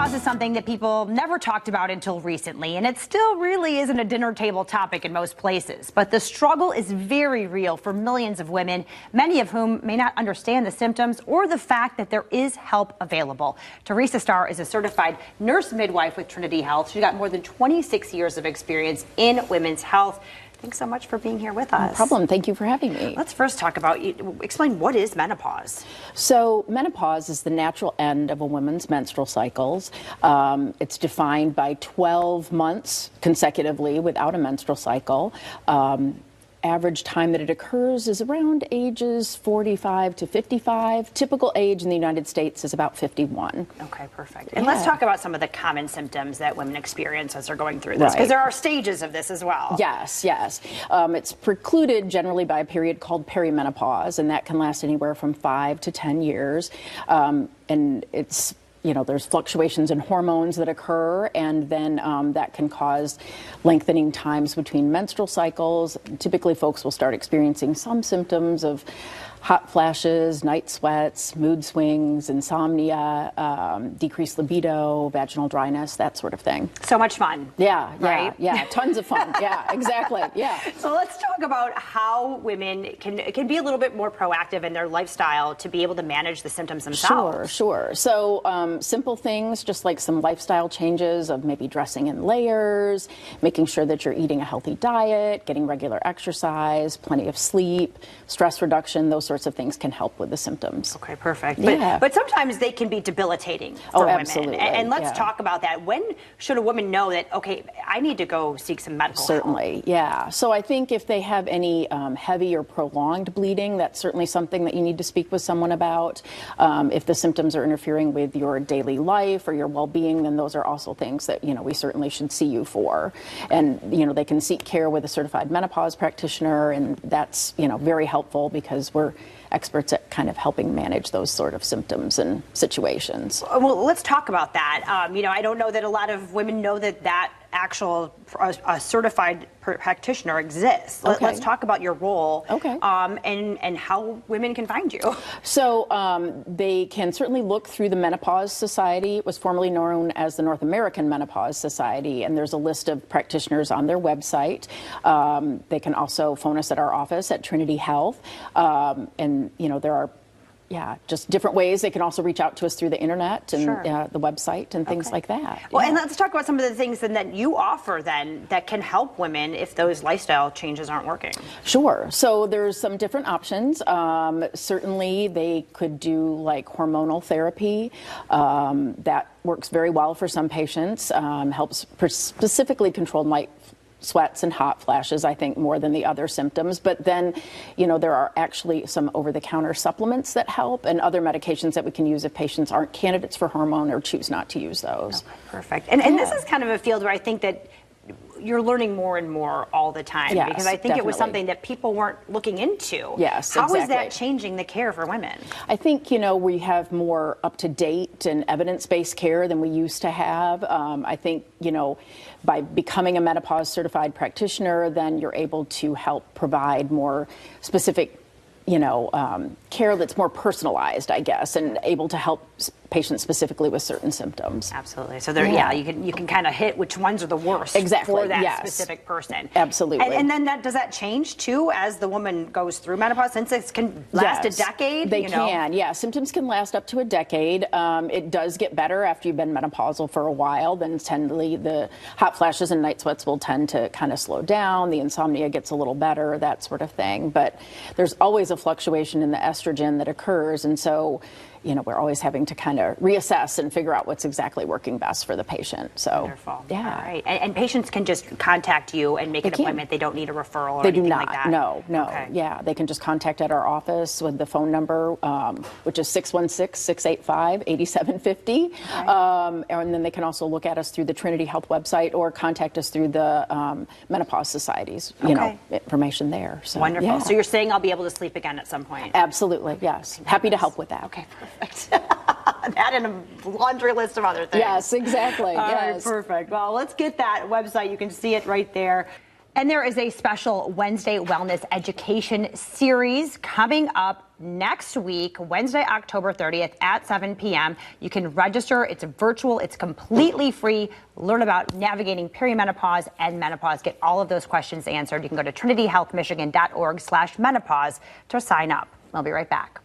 Menopause is something that people never talked about until recently, and it still really isn't a dinner table topic in most places. But the struggle is very real for millions of women, many of whom may not understand the symptoms or the fact that there is help available. Teresa Starr is a certified nurse midwife with Trinity Health. She's got more than 26 years of experience in women's health. Thanks so much for being here with us. No problem. Thank you for having me. Let's first talk about, explain what is menopause? So menopause is the natural end of a woman's menstrual cycles. It's defined by 12 months consecutively without a menstrual cycle. Average time that it occurs is around ages 45 to 55. Typical age in the United States is about 51. Okay, perfect. And let's talk about some of the common symptoms that women experience as they're going through this, because there are stages of this as well. Yes, yes. It's precluded generally by a period called perimenopause, and that can last anywhere from 5 to 10 years. And it's there's fluctuations in hormones that occur, and then that can cause lengthening times between menstrual cycles. Typically, folks will start experiencing some symptoms of hot flashes, night sweats, mood swings, insomnia, decreased libido, vaginal dryness, that sort of thing. So much fun. Yeah, right? Yeah, tons of fun. Yeah, exactly. Yeah. So let's talk about how women can be a little bit more proactive in their lifestyle to be able to manage the symptoms themselves. Sure. So simple things, just like some lifestyle changes of maybe dressing in layers, making sure that you're eating a healthy diet, getting regular exercise, plenty of sleep, stress reduction, those sorts of things can help with the symptoms. Okay, perfect. Yeah. But sometimes they can be debilitating for women. Absolutely. And let's talk about that. When should a woman know that, okay, I need to go seek some medical help? Certainly, yeah. So I think if they have any heavy or prolonged bleeding, that's certainly something that you need to speak with someone about. If the symptoms are interfering with your daily life or your well-being, then those are also things that, we certainly should see you for. And, they can seek care with a certified menopause practitioner, and that's, very helpful because we're experts at kind of helping manage those sort of symptoms and situations. Well, let's talk about that. I don't know that a lot of women know that actual a certified practitioner exists. Okay. Let's talk about your role. Okay. And how women can find you. So they can certainly look through the Menopause Society. It was formerly known as the North American Menopause Society, and there's a list of practitioners on their website. They can also phone us at our office at Trinity Health, and there are just different ways. They can also reach out to us through the internet and the website and things like that. Well, and let's talk about some of the things that you offer then that can help women if those lifestyle changes aren't working. Sure. So there's some different options. Certainly they could do like hormonal therapy. That works very well for some patients. Helps specifically control night sweats and hot flashes, I think, more than the other symptoms. But then, there are actually some over-the-counter supplements that help and other medications that we can use if patients aren't candidates for hormone or choose not to use those. Okay, perfect. And this is kind of a field where I think that you're learning more and more all the time, yes, because I think it was something that people weren't looking into. Yes, How exactly. is that changing the care for women? I think, we have more up-to-date and evidence-based care than we used to have. I think, by becoming a menopause certified practitioner, then you're able to help provide more specific care that's more personalized, I guess, and able to help patients specifically with certain symptoms. Absolutely. So you can kind of hit which ones are the worst for that specific person. Absolutely. And then does that change too as the woman goes through menopause, since it can last a decade? They can. Yeah, symptoms can last up to a decade. It does get better after you've been menopausal for a while. Then the hot flashes and night sweats will tend to kind of slow down. The insomnia gets a little better, that sort of thing. But there's always a fluctuation in the estrogen that occurs, and so we're always having to kind of reassess and figure out what's exactly working best for the patient. So, wonderful. Yeah. All right. And patients can just contact you and make an appointment. They don't need a referral or anything like that. No. Okay. Yeah, they can just contact at our office with the phone number, which is 616-685-8750. Okay. And then they can also look at us through the Trinity Health website or contact us through the Menopause Society's, information there. So, wonderful. Yeah. So you're saying I'll be able to sleep again at some point? Absolutely, yes. Happy to help with that. Okay, perfect. That and a laundry list of other things. Yes, exactly. All right, perfect. Well, let's get that website. You can see it right there. And there is a special Wednesday Wellness Education series coming up next week, Wednesday, October 30th at 7 p.m. You can register. It's virtual. It's completely free. Learn about navigating perimenopause and menopause. Get all of those questions answered. You can go to trinityhealthmichigan.org/menopause to sign up. I'll be right back.